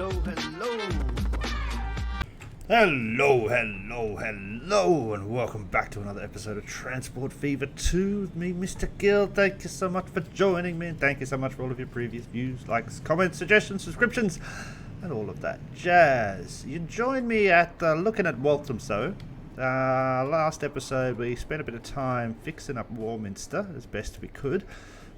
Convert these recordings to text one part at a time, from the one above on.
Hello, and welcome back to another episode of Transport Fever 2 with me, Mr. Gill. Thank you so much for joining me, and thank you so much for all of your previous views, likes, comments, suggestions, subscriptions, and all of that jazz. You joined me at looking at Walthamstow. Last episode we spent a bit of time fixing up Warminster as best we could.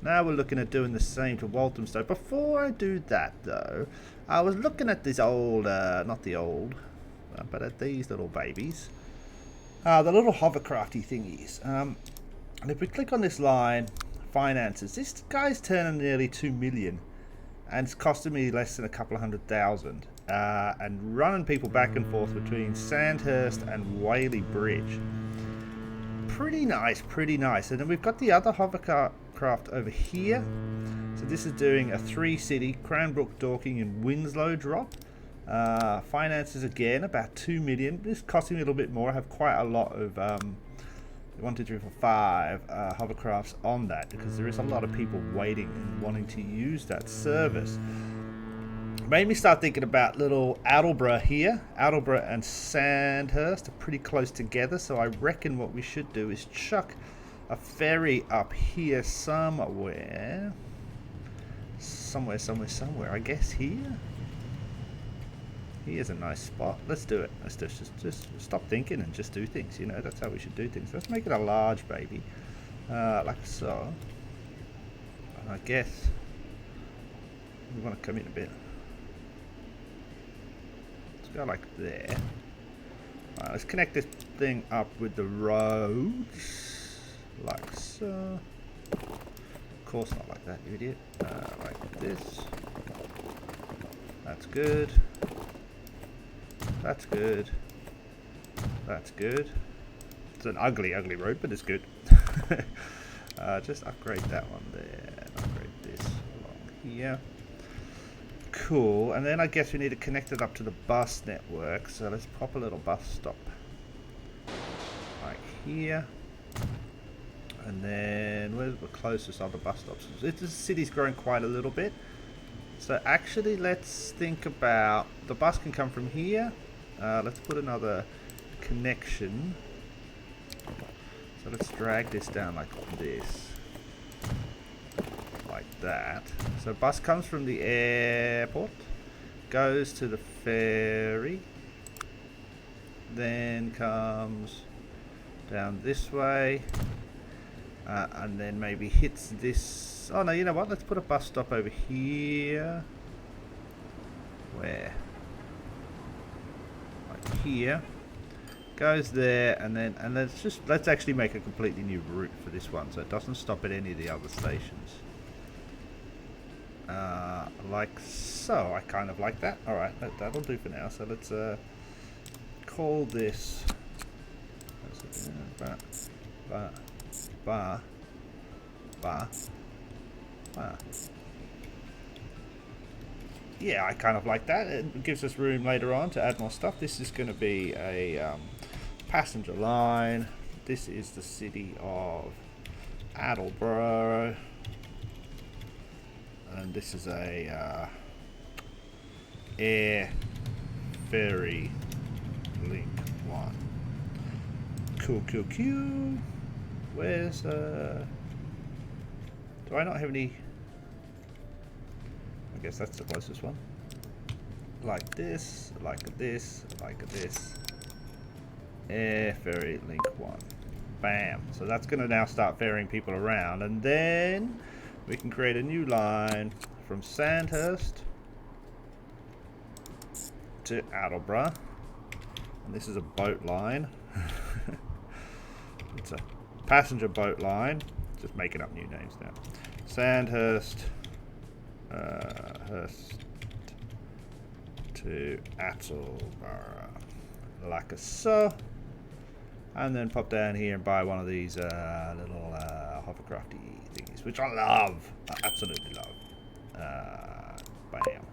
Now we're looking at doing the same to Walthamstow. Before I do that though, I was looking at this old, not the old, but at these little babies. The little hovercrafty thingies. And if we click on this line, finances, this guy's turning nearly 2 million. And it's costing me less than a couple of 100,000. And running people back and forth between Sandhurst and Whaley Bridge. Pretty nice, pretty nice. And then we've got the other hovercraft over here. So this is doing a 3-city Cranbrook, Dorking and Winslow drop. Finances again about 2 million. This is costing me a little bit more. I have quite a lot of 1, 2, 3, 4, 5 hovercrafts on that because there is a lot of people waiting and wanting to use that service. Made me start thinking about little Attleborough here. Attleborough and Sandhurst are pretty close together, so I reckon what we should do is chuck a ferry up here somewhere. Somewhere. I guess here. Here's a nice spot. Let's do it. Let's just stop thinking and just do things. You know, that's how we should do things. Let's make it a large baby, like so. And I guess we want to come in a bit. Let's go like there. Alright, let's connect this thing up with the roads, like so. Of course, not like that, you idiot. Like this. That's good. That's good. That's good. It's an ugly road, but it's good. Just upgrade that one there. And upgrade this along here. Cool. And then I guess we need to connect it up to the bus network. So let's pop a little bus stop. Like here. And then where's the closest other bus stops? The city's growing quite a little bit. So actually let's think about, the bus can come from here. Let's put another connection. So let's drag this down like this. Like that. So bus comes from the airport, goes to the ferry, then comes down this way, and then maybe hits this. Oh no, you know what? Let's put a bus stop over here. Where? Like here. Goes there, and then let's actually make a completely new route for this one, so it doesn't stop at any of the other stations. Like so. I kind of like that. All right, that'll do for now. So let's call this. Bar. Yeah, I kind of like that. It gives us room later on to add more stuff. This is going to be a passenger line. This is the city of Attleborough. And this is a air ferry link 1. Cool. Where's do I not have any? I guess that's the closest one. Like this, like this, like this. Air ferry link 1. Bam. So that's going to now start ferrying people around, and then we can create a new line from Sandhurst to Attleborough. And this is a boat line. It's a passenger boat line. Just making up new names now. Sandhurst Hurst to Attleborough. Like so. And then pop down here and buy one of these little hovercrafty thingies, which I love. I absolutely love. Bam.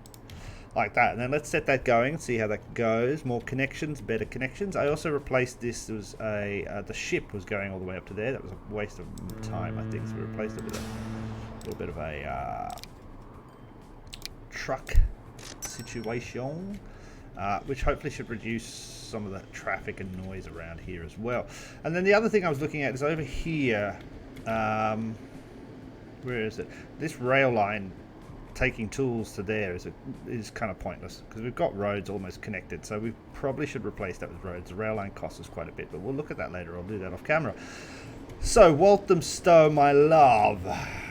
Like that. And then let's set that going and see how that goes. More connections, better connections. I also replaced this. There was the ship was going all the way up to there. That was a waste of time, I think. So we replaced it with a little bit of a truck situation, which hopefully should reduce some of the traffic and noise around here as well. And then the other thing I was looking at is over here. Where is it? This rail line taking tools to there is kind of pointless because we've got roads almost connected, so we probably should replace that with roads. The rail line costs us quite a bit, but we'll look at that later. I'll do that off camera. So Walthamstow, my love,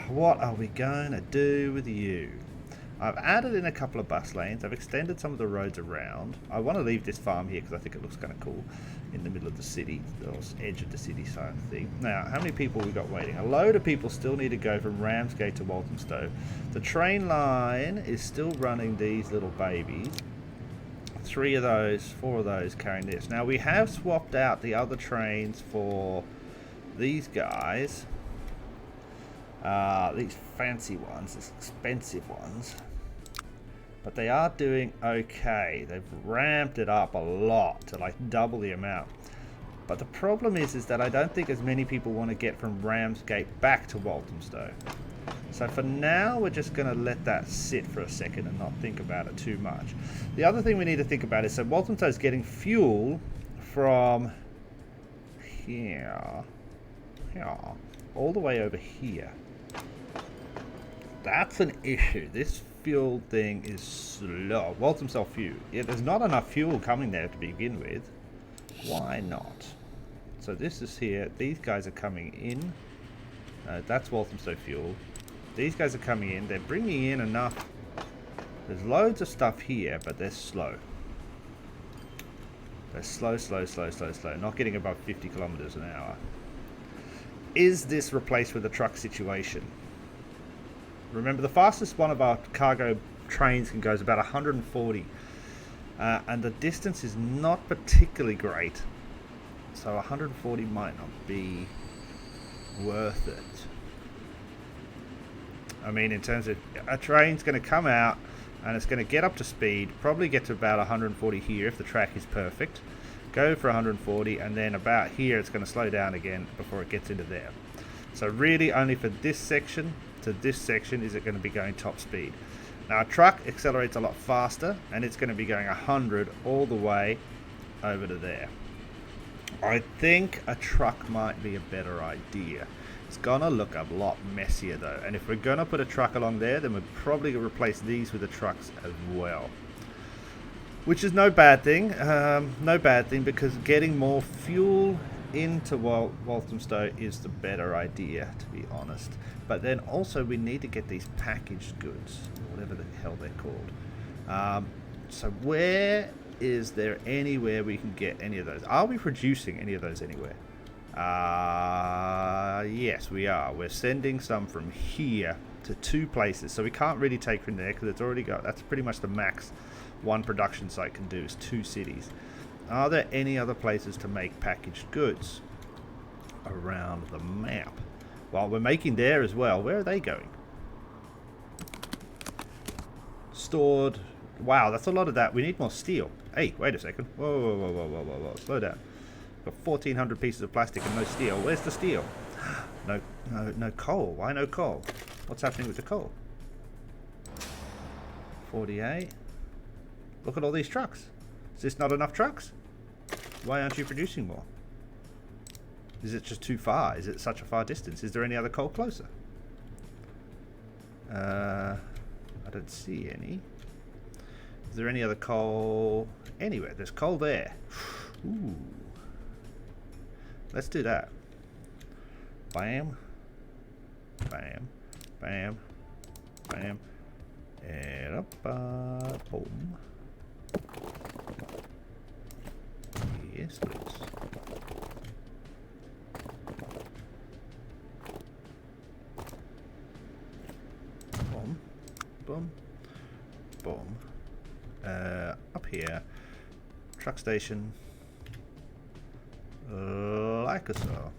what are we going to do with you? I've added in a couple of bus lanes. I've extended some of the roads around. I want to leave this farm here because I think it looks kind of cool in the middle of the city, the edge of the city side of thing. Now, how many people we got waiting? A load of people still need to go from Ramsgate to Walthamstow. The train line is still running these little babies. 4 of those carrying this. Now, we have swapped out the other trains for these guys. These fancy ones, these expensive ones. But they are doing okay. They've ramped it up a lot to like double the amount. But the problem is that I don't think as many people want to get from Ramsgate back to Walthamstow. So for now, we're just going to let that sit for a second and not think about it too much. The other thing we need to think about is, so Walthamstow is getting fuel from here, all the way over here. That's an issue. This fuel thing is slow. Walthamstow fuel. Yeah, there's not enough fuel coming there to begin with. Why not? So this is here. These guys are coming in. That's Walthamstow fuel. These guys are coming in. They're bringing in enough. There's loads of stuff here, but they're slow. They're slow. Not getting above 50 kilometers an hour. Is this replaced with a truck situation? Remember, the fastest one of our cargo trains can go is about 140. And the distance is not particularly great. So 140 might not be worth it. I mean, in terms of a train's going to come out and it's going to get up to speed, probably get to about 140 here if the track is perfect. Go for 140, and then about here it's going to slow down again before it gets into there. So really only for this section to this section is it going to be going top speed. Now a truck accelerates a lot faster, and it's going to be going 100 all the way over to there. I think a truck might be a better idea. It's going to look a lot messier though, and if we're going to put a truck along there, then we'll probably replace these with the trucks as well. Which is no bad thing, because getting more fuel into Walthamstow is the better idea, to be honest. But then also we need to get these packaged goods, whatever the hell they're called. So where is there anywhere we can get any of those? Are we producing any of those anywhere? Yes, we are. We're sending some from here to 2 places, so we can't really take from there because it's already got, that's pretty much the max one production site can do, is 2 cities. Are there any other places to make packaged goods around the map? Well, we're making there as well. Where are they going? Stored. Wow, that's a lot of that. We need more steel. Hey, wait a second. Whoa. Slow down. Got 1,400 pieces of plastic and no steel. Where's the steel? No coal. Why no coal? What's happening with the coal? 48. Look at all these trucks. Is this not enough trucks? Why aren't you producing more? Is it just too far? Is it such a far distance? Is there any other coal closer? I don't see any. Is there any other coal anywhere? There's coal there. Ooh. Let's do that. Bam. Bam. Bam. Bam. And up. Boom. Yes, please. Boom. Boom. Boom. Up here. Truck station. Like so.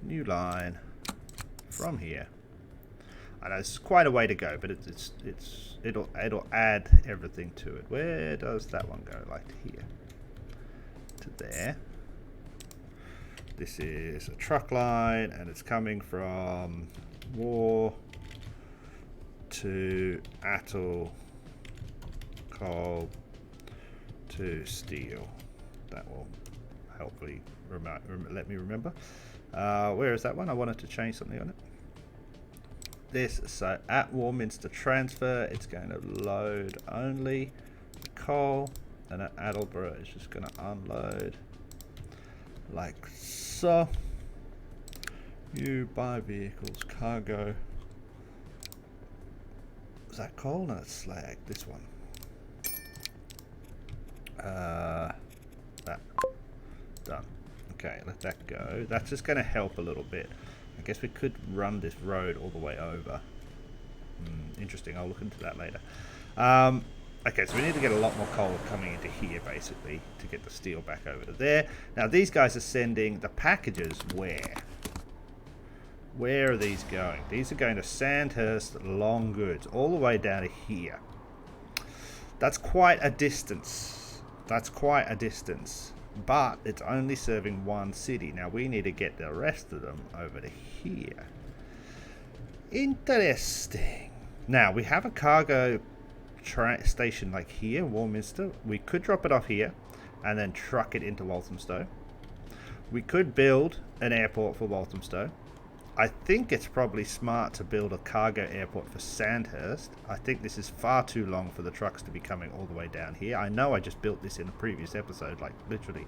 New line. From here. I know it's quite a way to go, but it'll add everything to it. Where does that one go? Like to here. To there. This is a truck line, and it's coming from War to Attle coal to steel. That will hopefully let me remember. Where is that one? I wanted to change something on it. This, so at Warminster transfer, it's going to load only coal, and at Attleborough it's just going to unload like so. You buy vehicles, cargo. Is that coal? No, it's slag. This one. That. Done. Okay, let that go. That's just going to help a little bit. I guess we could run this road all the way over. Interesting. I'll look into that later. Okay, so we need to get a lot more coal coming into here, basically, to get the steel back over to there. Now, these guys are sending the packages where? Where are these going? These are going to Sandhurst Long Goods, all the way down to here. That's quite a distance. That's quite a distance. But it's only serving one city. Now, we need to get the rest of them over to here. Interesting. Now, we have a cargo station like here, Warminster. We could drop it off here and then truck it into Walthamstow. We could build an airport for Walthamstow. I think it's probably smart to build a cargo airport for Sandhurst. I think this is far too long for the trucks to be coming all the way down here. I know I just built this in a previous episode, like literally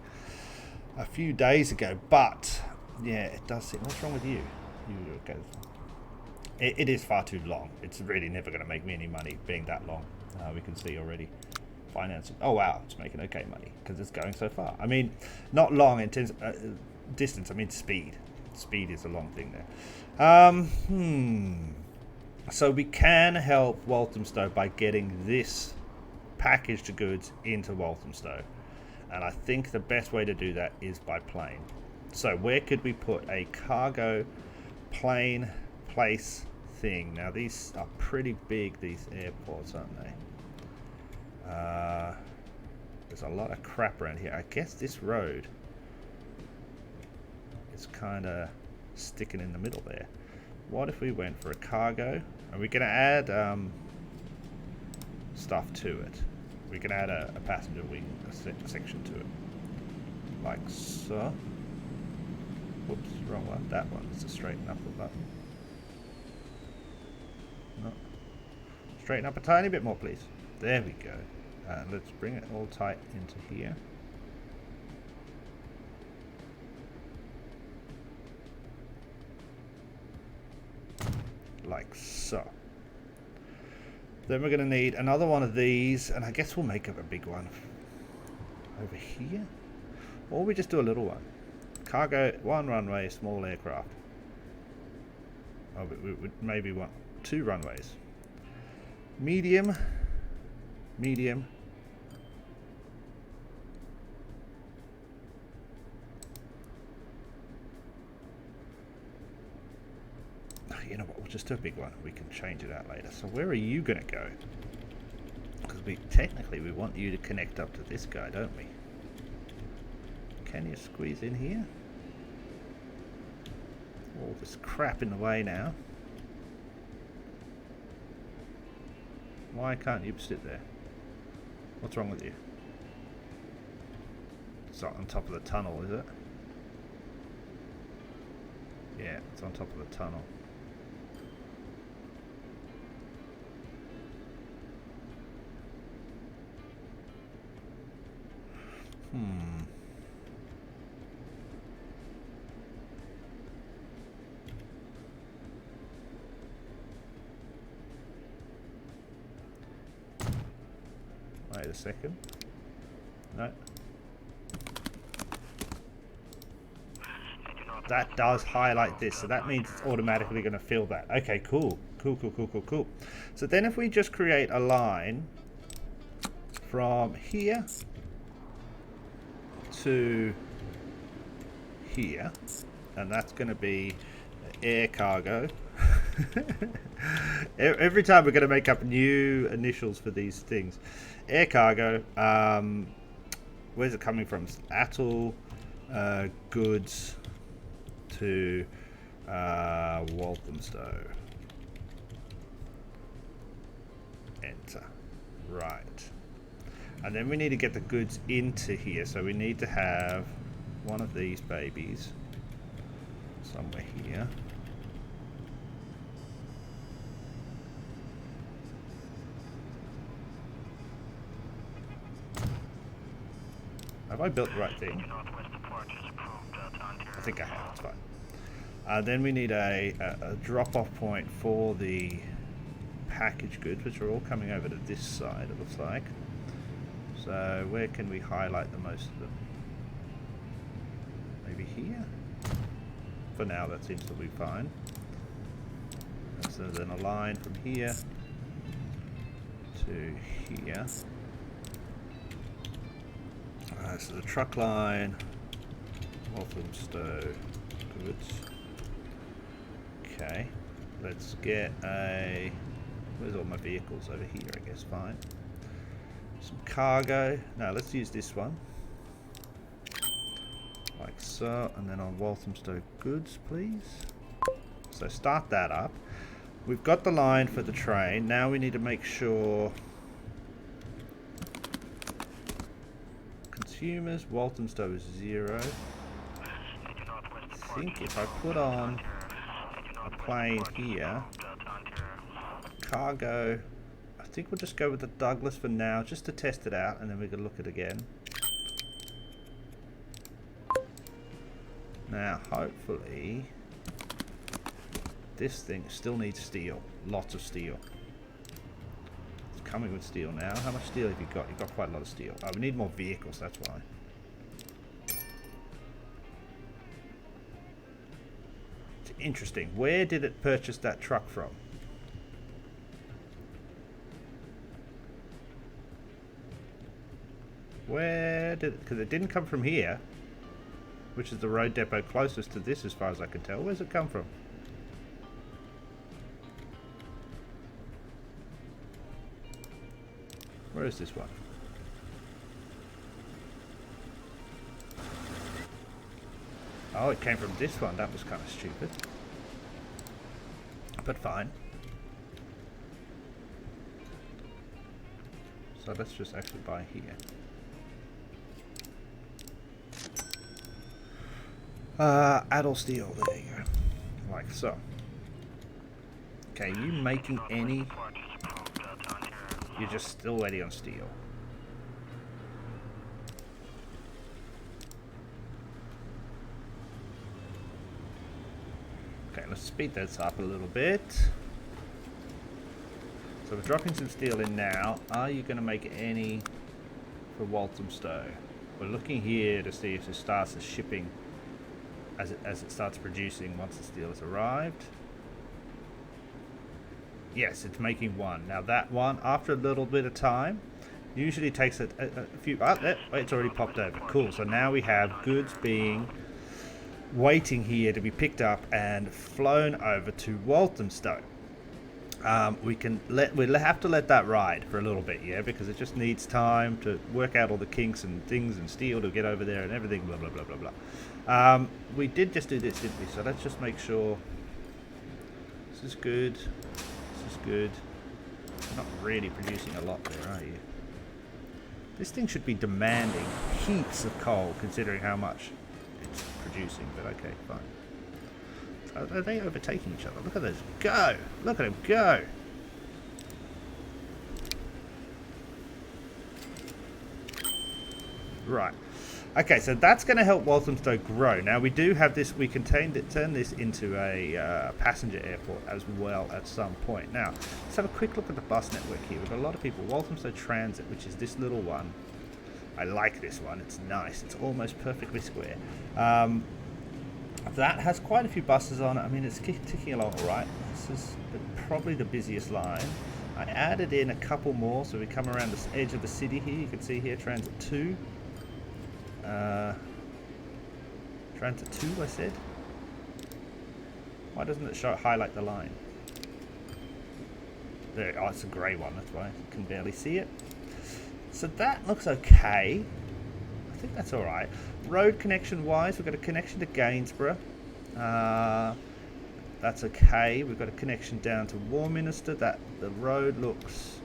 a few days ago, but yeah, it does seem... What's wrong with you? It is far too long. It's really never going to make me any money being that long. We can see already. Financing. Oh wow, it's making okay money because it's going so far. I mean, not long in terms of distance. I mean speed. Speed is a long thing there. So we can help Walthamstow by getting this packaged goods into Walthamstow. And I think the best way to do that is by plane. So where could we put a cargo plane place thing? Now these are pretty big, these airports, aren't they? There's a lot of crap around here. I guess this road is kind of sticking in the middle there. What if we went for a cargo? Are we going to add stuff to it? We can add a passenger wing section to it, like so. Whoops, wrong one. That one is to straighten up the button. No. Straighten up a tiny bit more, please. There we go. Let's bring it all tight into here. Like so. Then we're going to need another one of these, and I guess we'll make up a big one over here. Or we just do a little one. Cargo, one runway, small aircraft. Oh, but we would maybe want 2 runways. Medium. Medium. You know what, we'll just do a big one. We can change it out later. So where are you going to go? Because technically we want you to connect up to this guy, don't we? Can you squeeze in here? All this crap in the way now. Why can't you sit there? What's wrong with you? It's not on top of the tunnel, is it? Yeah, it's on top of the tunnel. Wait a second. No. That does highlight this, so that means it's automatically going to fill that. Okay, cool. Cool. So then if we just create a line from here to here, and that's going to be air cargo. Every time we're going to make up new initials for these things. Air cargo, where's it coming from? Attle goods to Walthamstow. Enter. Right. And then we need to get the goods into here. So we need to have one of these babies somewhere here. Have I built the right thing? I think I have, it's fine. Then we need a drop-off point for the package goods, which are all coming over to this side, it looks like. So where can we highlight the most of them? Maybe here? For now, that seems to be fine. And so then a line from here to here. So the truck line, Walthamstow goods. Okay, let's get a... Where's all my vehicles? Over here, I guess. Fine. Some cargo. No, let's use this one. Like so. And then on Walthamstow goods, please. So start that up. We've got the line for the train. Now we need to make sure... Consumers, Walthamstow is 0. I think if I put on a plane here, cargo, I think we'll just go with the Douglas for now, just to test it out, and then we can look at it again. Now, hopefully, this thing still needs steel, lots of steel. Coming with steel now. How much steel have you got? You've got quite a lot of steel. Oh, we need more vehicles, that's why. It's interesting. Where did it purchase that truck from? Where did it... Because it didn't come from here, which is the road depot closest to this as far as I can tell. Where's it come from? Where is this one? Oh, it came from this one. That was kind of stupid. But fine. So let's just actually buy here. Adult steel. There you go. Like so. Okay, you making any... You're just still waiting on steel. Okay, let's speed this up a little bit. So we're dropping some steel in now. Are you going to make any for Walthamstow? We're looking here to see if it starts the shipping as it starts producing once the steel has arrived. Yes, it's making one. Now that one, after a little bit of time, usually takes a few... Oh, it's already popped over. Cool. So now we have goods being... waiting here to be picked up and flown over to Walthamstow. We'll have to let that ride for a little bit, yeah, because it just needs time to work out all the kinks and things and steel to get over there and everything, blah, blah, blah, blah, blah. We did just do this, didn't we? So let's just make sure this is good. This is good. You're not really producing a lot there, are you? This thing should be demanding heaps of coal, considering how much it's producing, but okay, fine. Are they overtaking each other? Look at this. Go! Look at him go! Right. Okay, so that's going to help Walthamstow grow. Now, we do have this... We can turn this into a passenger airport as well at some point. Now, let's have a quick look at the bus network here. We've got a lot of people. Walthamstow Transit, which is this little one. I like this one. It's nice. It's almost perfectly square. That has quite a few buses on it. I mean, it's ticking along all right. This is probably the busiest line. I added in a couple more, so we come around the edge of the city here. You can see here, Transit 2. Transit 2, I said. Why doesn't it highlight the line? There, oh, it's a grey one, that's why I can barely see it. So that looks okay. I think that's all right. Road connection wise, we've got a connection to Gainsborough. That's okay. We've got a connection down to Warminster. That the road looks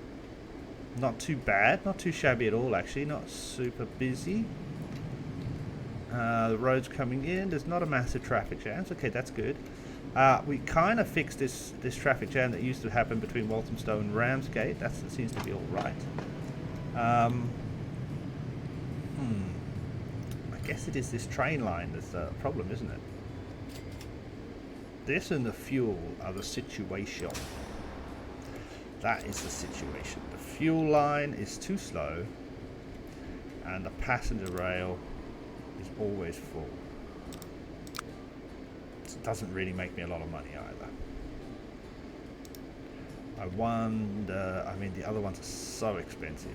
Not too bad, not too shabby at all actually, not super busy. The road's coming in, there's not a massive traffic jam, okay, that's good. We kind of fixed this traffic jam that used to happen between Walthamstow and Ramsgate. That seems to be all right. I guess it is this train line that's the problem, isn't it? This and the fuel are the situation. That is the situation. The fuel line is too slow, and the passenger rail is always full. It doesn't really make me a lot of money either. I wonder, I mean, the other ones are so expensive.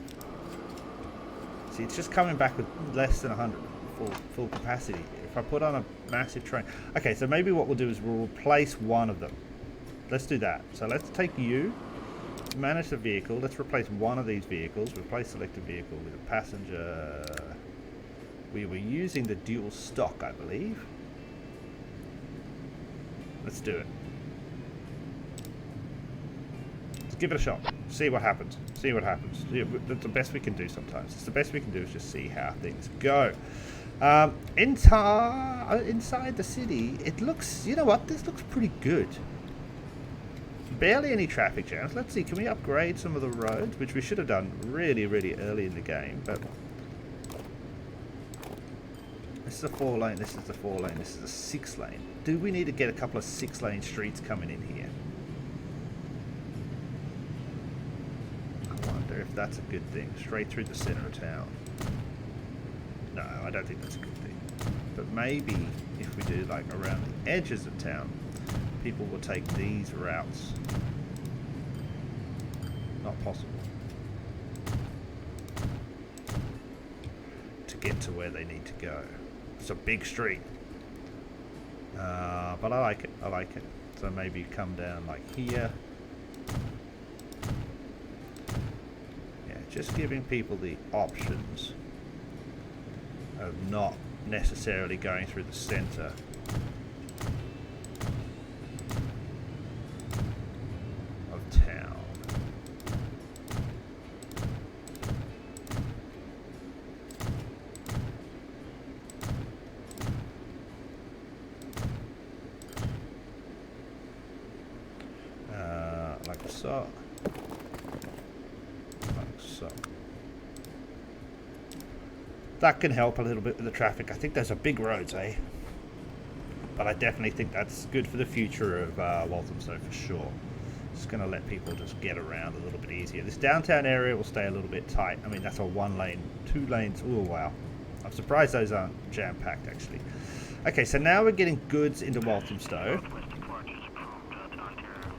See, it's just coming back with less than 100 full capacity. If I put on a massive train, okay, so maybe what we'll do is we'll replace one of them. Let's do that. So let's take you, manage the vehicle. Let's replace one of these vehicles. Replace selected vehicle with a passenger. We were using the dual stock, I believe. Let's do it. Let's give it a shot. See what happens. See what happens. That's the best we can do sometimes. It's the best we can do is just see how things go. Inside the city, it looks, you know what, this looks pretty good. Barely any traffic jams. Let's see, can we upgrade some of the roads, which we should have done really, really early in the game, but this is a 4-lane, this is a 4-lane, this is a 6-lane. Do we need to get a couple of 6-lane streets coming in here? I wonder if that's a good thing. Straight through the center of town. No, I don't think that's a good thing. But maybe if we do like around the edges of town, people will take these routes. Not possible. To get to where they need to go. It's a big street. But I like it. I like it. So maybe come down like here. Yeah, just giving people the options of not necessarily going through the center. Of town. Like so. Like so. That can help a little bit with the traffic. I think those are big roads, eh? But I definitely think that's good for the future of Walthamstow for sure. It's going to let people just get around a little bit easier. This downtown area will stay a little bit tight. I mean, that's a 1-lane, 2 lanes. Oh, wow. I'm surprised those aren't jam-packed, actually. Okay, so now we're getting goods into Walthamstow.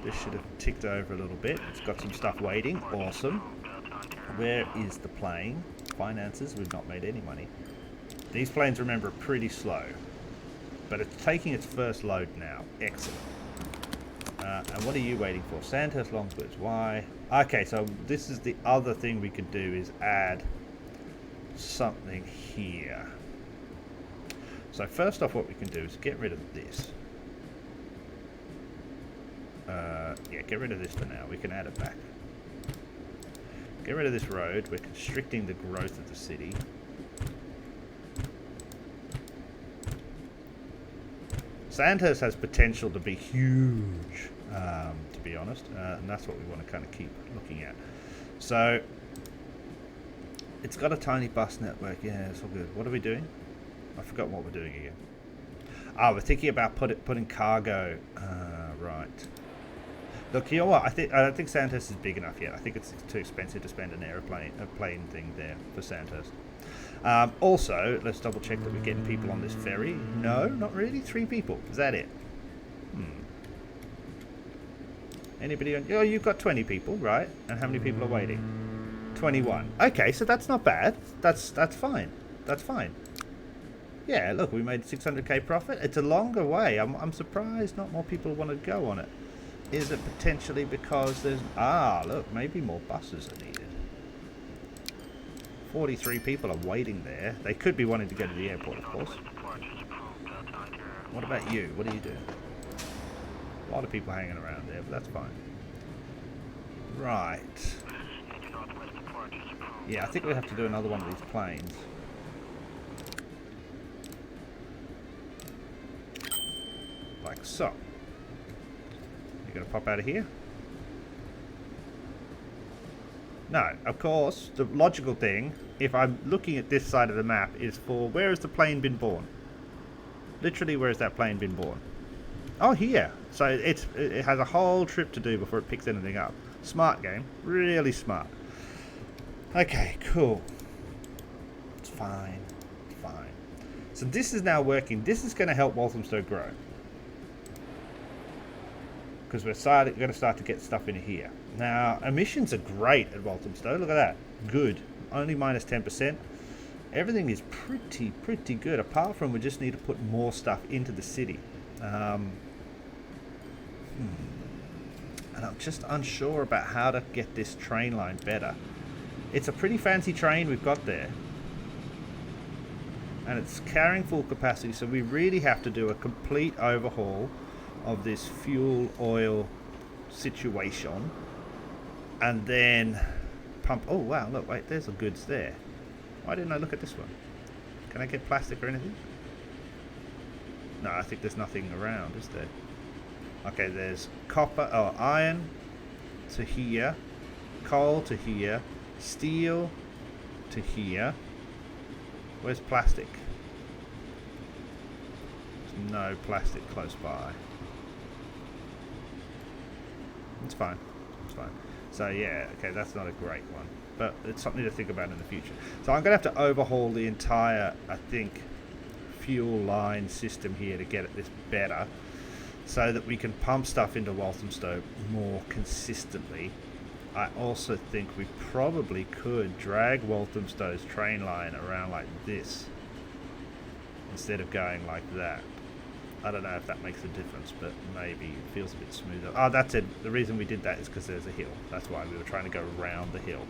This should have ticked over a little bit. It's got some stuff waiting. Awesome. Where is the plane? Finances, we've not made any money. These planes, remember, are pretty slow. But it's taking its first load now. Excellent. And what are you waiting for? Sandhurst Longswoods. Why? Okay, so this is the other thing we could do is add something here. So first off, what we can do is get rid of this. Yeah, get rid of this for now. We can add it back. Get rid of this road. We're constricting the growth of the city. Sandhurst has potential to be huge, to be honest, and that's what we want to kind of keep looking at. So, it's got a tiny bus network. Yeah, it's all good. What are we doing? I forgot what we're doing again. We're thinking about putting cargo. Right. Look, you know what? I don't think Sandhurst is big enough yet. I think it's too expensive to spend a plane thing there for Sandhurst. Also, let's double check that we're getting people on this ferry. No, not really. 3 people. Is that it? Anybody on? Oh, you've got 20 people, right? And how many people are waiting? 21. Okay, so that's not bad. That's fine. That's fine. Yeah, look, we made 600k profit. It's a longer way. I'm surprised not more people want to go on it. Is it potentially because there's... look, maybe more buses are needed. 43 people are waiting there. They could be wanting to go to the airport, of course. What about you? What do you do? A lot of people hanging around there, but that's fine. Right. Yeah, I think we have to do another one of these planes. Like so. You're going to pop out of here? No, of course, the logical thing, if I'm looking at this side of the map, is for where has the plane been born? Literally, where has that plane been born? Oh, here. So it has a whole trip to do before it picks anything up. Smart game. Really smart. Okay, cool. It's fine. It's fine. So this is now working. This is going to help Walthamstow grow. Because we're going to start to get stuff in here. Now, emissions are great at Walthamstow. Look at that. Good. Only minus 10%. Everything is pretty good. Apart from we just need to put more stuff into the city. And I'm just unsure about how to get this train line better. It's a pretty fancy train we've got there. And it's carrying full capacity, so we really have to do a complete overhaul of this fuel oil situation. And then pump... Oh, wow, look, wait, there's the goods there. Why didn't I look at this one? Can I get plastic or anything? No, I think there's nothing around, is there? Okay, there's copper, iron to here, coal to here, steel to here. Where's plastic? There's no plastic close by. It's fine. It's fine. So yeah, okay, that's not a great one, but it's something to think about in the future. So I'm going to have to overhaul the entire, I think, fuel line system here to get at this better, so that we can pump stuff into Walthamstow more consistently. I also think we probably could drag Walthamstow's train line around like this instead of going like that. I don't know if that makes a difference, but maybe it feels a bit smoother. Oh, that's it. The reason we did that is because there's a hill. That's why we were trying to go around the hill.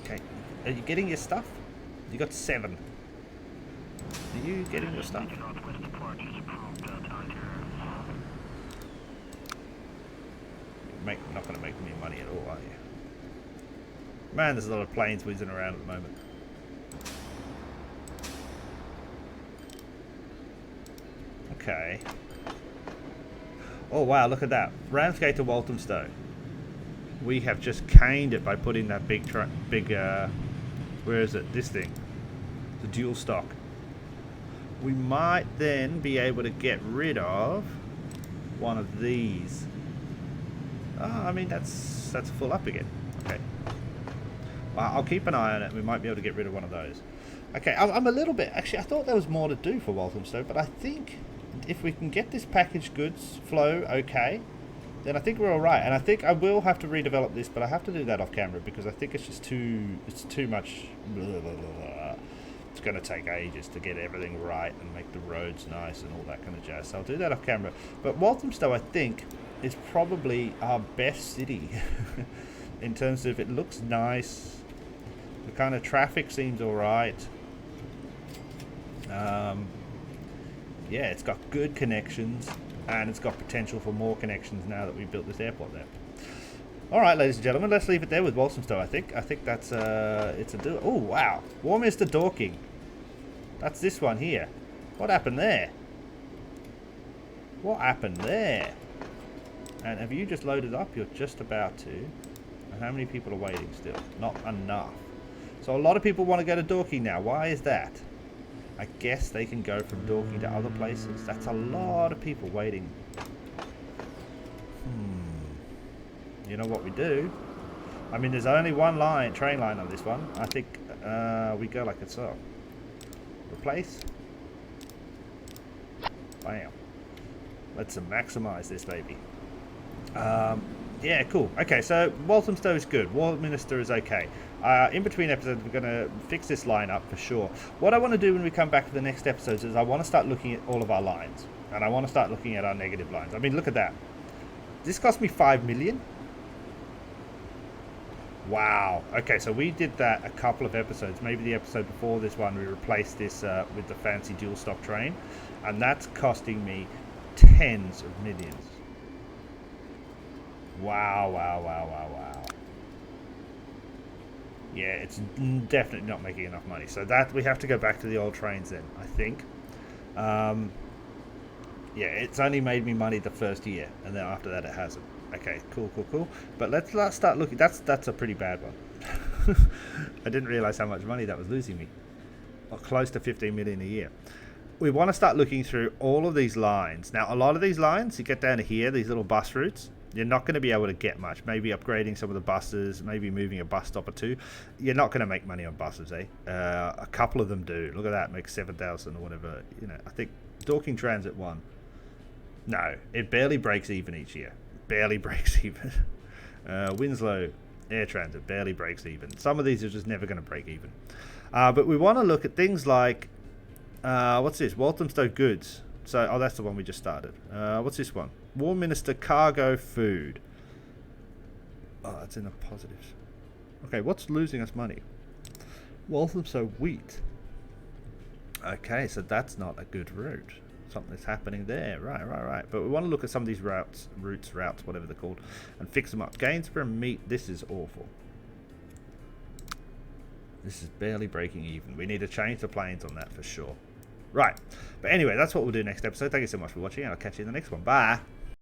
Okay. Are you getting your stuff? You got 7. Are you getting your stuff? You're not going to make me money at all, are you? Man, there's a lot of planes whizzing around at the moment. Okay. Oh wow, look at that. Ramsgate to Walthamstow. We have just caned it by putting that big where is it? This thing. The dual stock. We might then be able to get rid of one of these. Oh, I mean that's full up again. Okay. Well, I'll keep an eye on it. We might be able to get rid of one of those. Okay, I'm a little bit... Actually, I thought there was more to do for Walthamstow, but I think if we can get this packaged goods flow okay, then I think we're all right. And I think I will have to redevelop this, but I have to do that off camera because I think it's just too much. Blah, blah, blah, blah. It's going to take ages to get everything right and make the roads nice and all that kind of jazz. So I'll do that off camera. But Walthamstow, I think, is probably our best city in terms of it looks nice. The kind of traffic seems all right. Yeah, it's got good connections, and it's got potential for more connections now that we've built this airport there. All right, ladies and gentlemen, let's leave it there with Walthamstow. I think that's it's a do. Oh wow, Warminster Dorking. That's this one here. What happened there? What happened there? And have you just loaded up? You're just about to. And how many people are waiting still? Not enough. So a lot of people want to go to Dorking now. Why is that? I guess they can go from Dorking to other places. That's a lot of people waiting. You know what we do? I mean, there's only one train line on this one. I think we go like so. Replace. Bam. Let's maximize this baby. Yeah, cool. Okay, so Walthamstow is good. Warminster is okay. In between episodes, we're going to fix this line up for sure. What I want to do when we come back to the next episodes is I want to start looking at all of our lines. And I want to start looking at our negative lines. I mean, look at that. This cost me 5 million. Wow. Okay, so we did that a couple of episodes. Maybe the episode before this one, we replaced this with the fancy dual stock train. And that's costing me tens of millions. Wow, wow, wow, wow, wow. Yeah, it's definitely not making enough money. So that we have to go back to the old trains then, I think. Um, yeah, it's only made me money the first year, and then after that it hasn't. Okay, cool, cool, cool. But let's start looking. That's a pretty bad one. I didn't realize how much money that was losing me. Or close to 15 million a year. We want to start looking through all of these lines. Now, a lot of these lines, you get down to here, these little bus routes, you're not going to be able to get much. Maybe upgrading some of the buses, maybe moving a bus stop or two. You're not going to make money on buses, eh? A couple of them do. Look at that, make 7,000 or whatever. You know, I think Dorking Transit one. No, it barely breaks even each year. Barely breaks even. Winslow Air Transit barely breaks even. Some of these are just never going to break even. But we want to look at things like, what's this? Walthamstow Goods. So, oh, that's the one we just started. What's this one? Warminster Cargo Food. Oh, that's in the positives. Okay, what's losing us money? Walthamstow Wheat. Okay, so that's not a good route. Something's happening there. Right. But we want to look at some of these routes, whatever they're called, and fix them up. Gainsborough Meat, this is awful. This is barely breaking even. We need to change the planes on that for sure. Right. But anyway, that's what we'll do next episode. Thank you so much for watching, and I'll catch you in the next one. Bye.